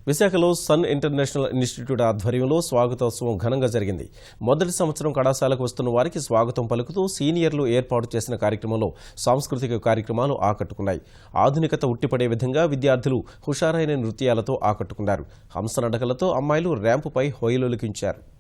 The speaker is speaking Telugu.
విశాఖలో సన్ ఇంటర్నేషనల్ ఇన్స్టిట్యూట్ ఆధ్వర్యంలో స్వాగతోత్సవం ఘనంగా జరిగింది. మొదటి సంవత్సరం కళాశాలకు వస్తున్న వారికి స్వాగతం పలుకుతూ సీనియర్లు ఏర్పాటు చేసిన కార్యక్రమంలో సాంస్కృతిక కార్యక్రమాలు ఆకట్టుకున్నాయి. ఆధునికత ఉట్టిపడే విధంగా విద్యార్థులు హుషారైన నృత్యాలతో ఆకట్టుకున్నారు. హంసనడకలతో అమ్మాయిలు ర్యాంపుపై హొయలులికించారు.